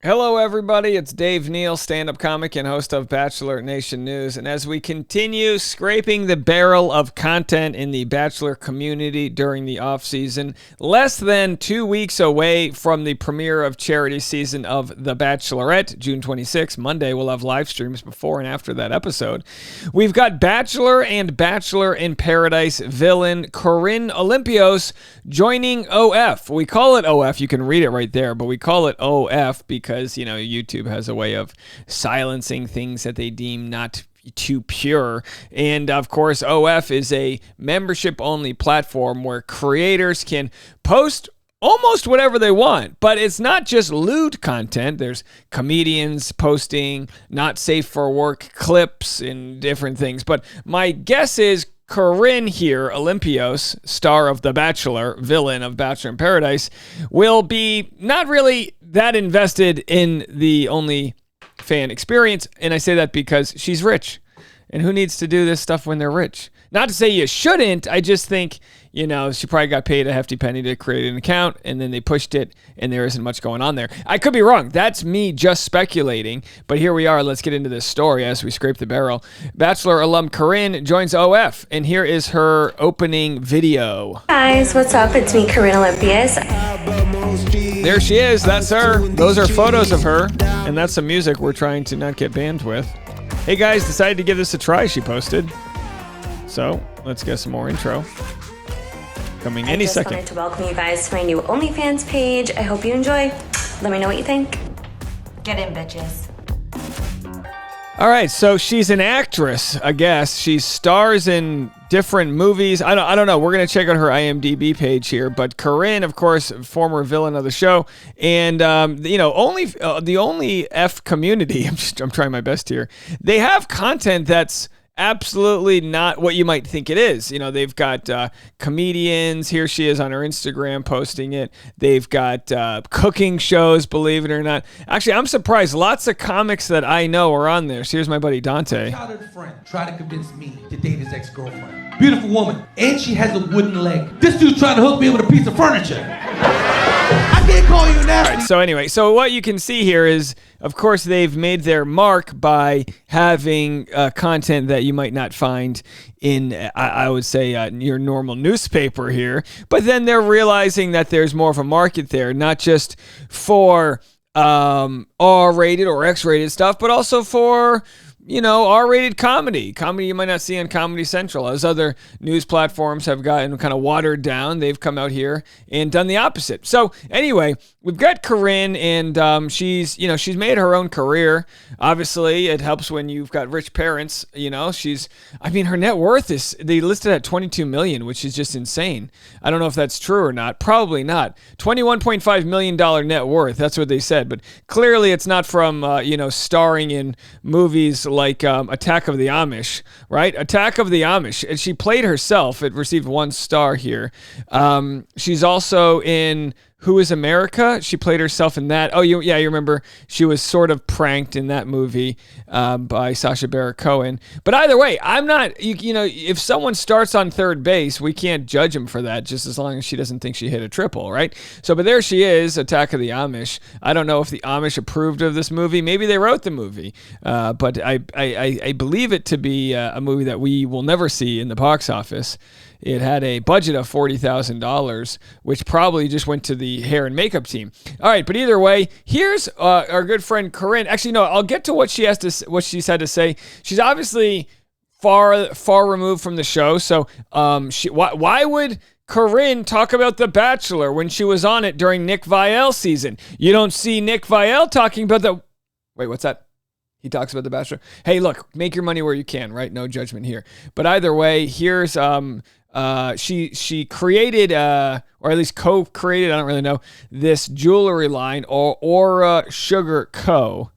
Hello, everybody. It's Dave Neal, stand-up comic and host of Bachelor Nation News. And as we continue scraping the barrel of content in the Bachelor community during the off-season, less than 2 weeks away from the premiere of charity season of The Bachelorette, June 26th, Monday, we'll have live streams before and after that episode. We've got Bachelor and Bachelor in Paradise villain Corinne Olympias joining OF. We call it OF. You can read it right there, but we call it OF because YouTube has a way of silencing things that they deem not too pure. And of course, OF is a membership-only platform where creators can post almost whatever they want, but it's not just lewd content. There's comedians posting not safe for work clips and different things. But my guess is Corinne here, Olympias, star of The Bachelor, villain of Bachelor in Paradise, will be not really that invested in the only fan experience. And I say that because she's rich. And who needs to do this stuff when they're rich? Not to say you shouldn't. I just think, she probably got paid a hefty penny to create an account, and then they pushed it, and there isn't much going on there. I could be wrong. That's me just speculating. But here we are. Let's get into this story as we scrape the barrel. Bachelor alum Corinne joins OF, and here is her opening video. Guys, what's up? It's me, Karina Olympias. There she is. That's her. Those are photos of her, and that's some music we're trying to not get banned with. Hey guys, decided to give this a try, she posted. So, let's get some more intro. Coming any second. I just wanted to welcome you guys to my new OnlyFans page. I hope you enjoy. Let me know what you think. Get in, bitches. All right, so she's an actress, I guess. She stars in different movies. I don't know. We're going to check out her IMDb page here. But Corinne, of course, former villain of the show. And, the only F community, I'm trying my best here. They have content that's absolutely not what you might think it is. They've got comedians. Here she is on her Instagram posting it. They've got cooking shows, believe it or not. Actually, I'm surprised. Lots of comics that I know are on there. So here's my buddy Dante. Childhood friend tried to convince me to date his ex-girlfriend. Beautiful woman. And she has a wooden leg. This dude's trying to hook me with a piece of furniture. I can't call you nasty. All right, so anyway, what you can see here is, of course, they've made their mark by having content that you might not find in, I would say, your normal newspaper here. But then they're realizing that there's more of a market there, not just for R-rated or X-rated stuff, but also for R-rated comedy you might not see on Comedy Central. As other news platforms have gotten kind of watered down, they've come out here and done the opposite. So anyway, we've got Corinne, and she's made her own career. Obviously, it helps when you've got rich parents. Her net worth is, they listed at $22 million, which is just insane. I don't know if that's true or not. Probably not. $21.5 million net worth. That's what they said. But clearly, it's not from starring in movies like Attack of the Amish, right? Attack of the Amish. And she played herself. It received 1 star here. She's also in Who is America? She played herself in that. Oh, you remember she was sort of pranked in that movie by Sacha Baron Cohen. But either way, I'm not, if someone starts on third base, we can't judge him for that, just as long as she doesn't think she hit a triple, right? So, but there she is, Attack of the Amish. I don't know if the Amish approved of this movie. Maybe they wrote the movie. But I believe it to be a movie that we will never see in the box office. It had a budget of $40,000, which probably just went to the hair and makeup team. All right, but either way, here's our good friend Corinne. Actually, no, I'll get to what she's had to say. She's obviously far removed from the show. So, why would Corinne talk about The Bachelor when she was on it during Nick Viall's season? You don't see Nick Viall talking about the. Wait, what's that? He talks about The Bachelor. Hey, look, make your money where you can, right? No judgment here. But either way, here's she created or at least co-created, I don't really know, this jewelry line, or Aura Sugar Co.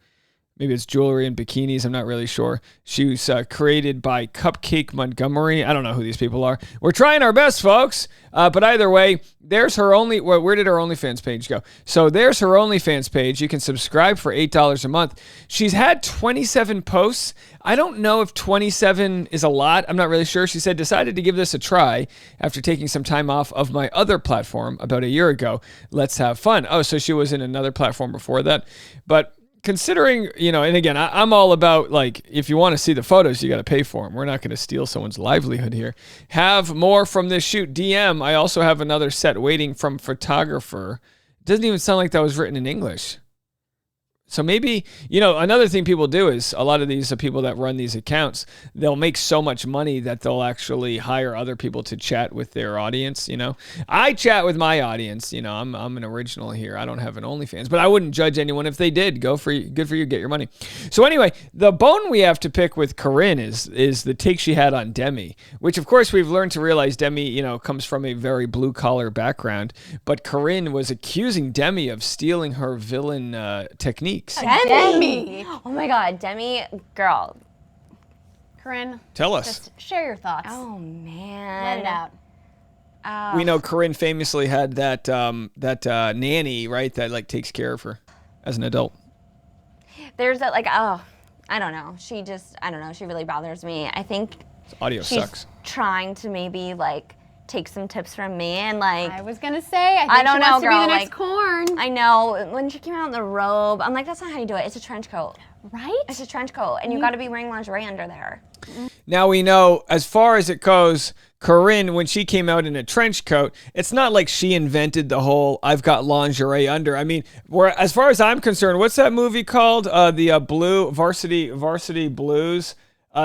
Maybe it's jewelry and bikinis. I'm not really sure. She was created by Cupcake Montgomery. I don't know who these people are. We're trying our best, folks. But either way, there's her where did her OnlyFans page go? So there's her OnlyFans page. You can subscribe for $8 a month. She's had 27 posts. I don't know if 27 is a lot. I'm not really sure. She said, decided to give this a try after taking some time off of my other platform about a year ago. Let's have fun. Oh, so she was in another platform before that. But considering, and again, I'm all about, like, if you want to see the photos, you got to pay for them. We're not going to steal someone's livelihood here. Have more from this shoot. DM. I also have another set waiting from photographer. Doesn't even sound like that was written in English. So maybe, another thing people do is a lot of these people that run these accounts, they'll make so much money that they'll actually hire other people to chat with their audience, I chat with my audience, I'm an original here. I don't have an OnlyFans, but I wouldn't judge anyone if they did. Good for you, get your money. So anyway, the bone we have to pick with Corinne is the take she had on Demi, which of course we've learned to realize Demi, comes from a very blue collar background, but Corinne was accusing Demi of stealing her villain techniques. Demi! Oh my God, Demi, girl. Corinne, tell us. Just share your thoughts. Oh man, Let it out. We know Corinne famously had that nanny, right? That like takes care of her as an adult. There's that I don't know. She really bothers me. I think Audio she's sucks. trying to maybe take some tips from me and I was gonna say, I think I don't she know, wants to girl, be the next corn. I know. When she came out in the robe, I'm like, that's not how you do it. It's a trench coat. Right? It's a trench coat, and you got to be wearing lingerie under there. Now we know, as far as it goes, Corinne, when she came out in a trench coat, it's not like she invented the whole "I've got lingerie under." I mean, as far as I'm concerned, what's that movie called? The Blue Varsity Blues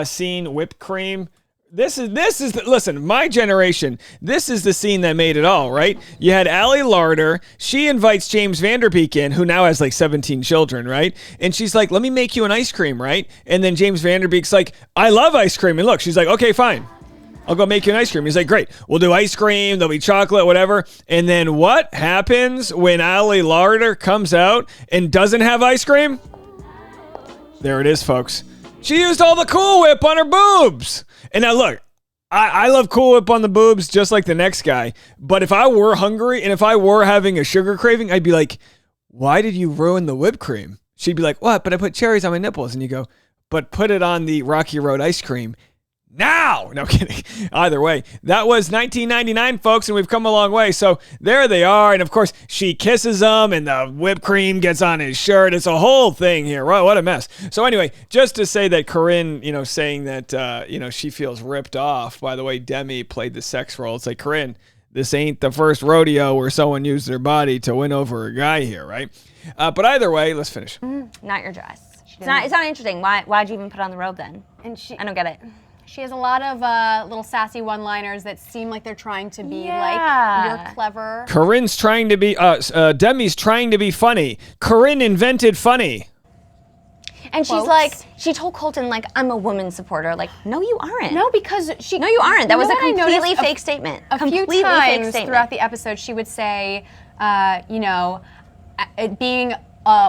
scene, whipped cream. Listen, my generation, this is the scene that made it all, right? You had Allie Larder. She invites James Vanderbeek in, who now has like 17 children, right? And she's like, let me make you an ice cream, right? And then James Vanderbeek's like, I love ice cream. And look, she's like, okay, fine. I'll go make you an ice cream. He's like, great. We'll do ice cream. There'll be chocolate, whatever. And then what happens when Allie Larder comes out and doesn't have ice cream? There it is, folks. She used all the Cool Whip on her boobs. And now look, I love Cool Whip on the boobs just like the next guy. But if I were hungry and if I were having a sugar craving, I'd be like, why did you ruin the whipped cream? She'd be like, what? But I put cherries on my nipples. And you go, but put it on the Rocky Road ice cream now. No kidding. Either way, that was 1999, folks, and we've come a long way. So there they are. And of course, she kisses him and the whipped cream gets on his shirt. It's a whole thing here. Right? What a mess. So anyway, just to say that Corinne, saying that, she feels ripped off. By the way, Demi played the sex role. It's like, Corinne, this ain't the first rodeo where someone used their body to win over a guy here, right? But either way, let's finish. Not your dress. It's not interesting. Why'd you even put on the robe then? And I don't get it. She has a lot of little sassy one-liners that seem like they're trying to be like, you're clever. Corinne's trying to be, Demi's trying to be funny. Corinne invented funny. And she's like, she told Colton, like, I'm a woman supporter. Like, no, you aren't. No, because No, you aren't. That was a completely fake statement. A few times throughout the episode, she would say, being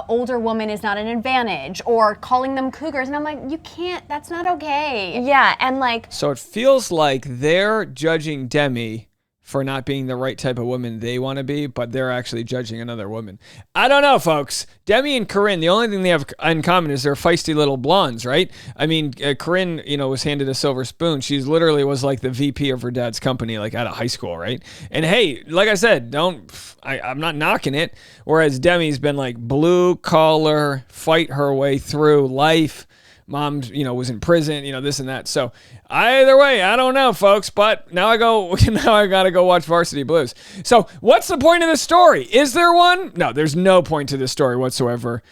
older woman is not an advantage, or calling them cougars, and I'm like, you can't, that's not okay. Yeah, and like... So it feels like they're judging Demi for not being the right type of woman they want to be, but they're actually judging another woman. I don't know, folks. Demi and Corinne, the only thing they have in common is they're feisty little blondes, right? I mean, Corinne, was handed a silver spoon. She's literally was like the VP of her dad's company, like out of high school, right? And hey, like I said, I'm not knocking it. Whereas Demi's been like blue collar, fight her way through life. Mom, was in prison, this and that. So either way, I don't know, folks. But now I gotta go watch Varsity Blues. So what's the point of this story? Is there one? No, there's no point to this story whatsoever.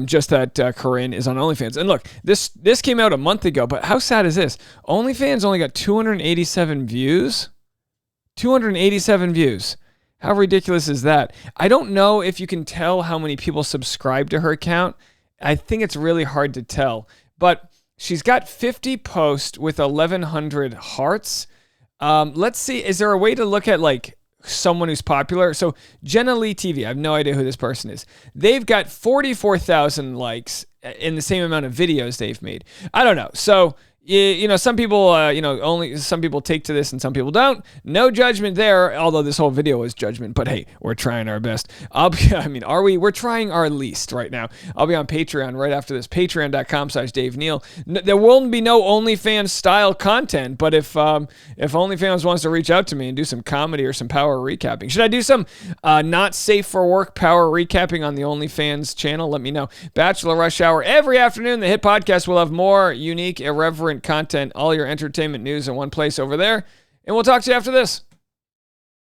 Just that Corinne is on OnlyFans. And look, this came out a month ago. But how sad is this? OnlyFans only got 287 views. 287 views. How ridiculous is that? I don't know if you can tell how many people subscribe to her account. I think it's really hard to tell. But she's got 50 posts with 1,100 hearts. Let's see. Is there a way to look at like someone who's popular? So Jenna Lee TV, I have no idea who this person is. They've got 44,000 likes in the same amount of videos they've made. I don't know. So, some people, only some people take to this and some people don't. No judgment there, although this whole video is judgment. But hey, we're trying our best. Are we? We're trying our least right now. I'll be on Patreon right after this. Patreon.com/Dave Neal. There will be no OnlyFans style content, but if OnlyFans wants to reach out to me and do some comedy or some power recapping, should I do some not safe for work power recapping on the OnlyFans channel? Let me know. Bachelor Rush Hour every afternoon. The hit podcast will have more unique, irreverent content, all your entertainment news in one place over there. And we'll talk to you after this.